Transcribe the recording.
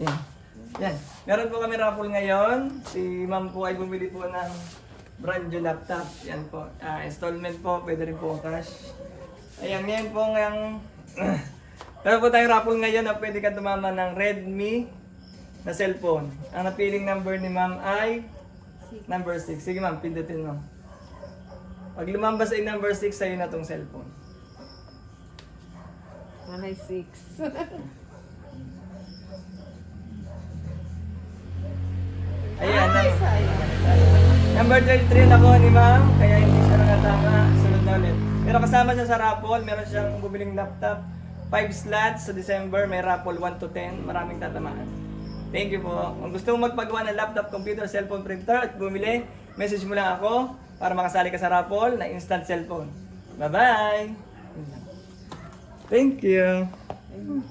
Yan. Yan. Meron po kami raffle ngayon. Si ma'am po ay bumili po ng brand new laptop. Yan po. Installment po. Pwede rin po cash. Ayan, ngayon po ngayong... meron po tayong raffle ngayon na pwede ka tumama ng Redmi na cellphone. Ang napiling number ni ma'am ay number 6. Sige ma'am, pindutin mo. Pag lumambas ay number 6, sa'yo na tong cellphone. Nanay 6. Ayan, Sayang. number 33 na ko ni ma'am, kaya hindi siya nakatama. Sunod na ulit. Pero kasama siya sa raffle, meron siyang bubiling laptop. 5 slots sa December, may raffle 1 to 10. Maraming tatamaan. Thank you po. Kung gusto mo magpagawa ng laptop, computer, cellphone, printer at bumili, message mo lang ako para makasali ka sa raffle na instant cellphone. Bye-bye! Thank you!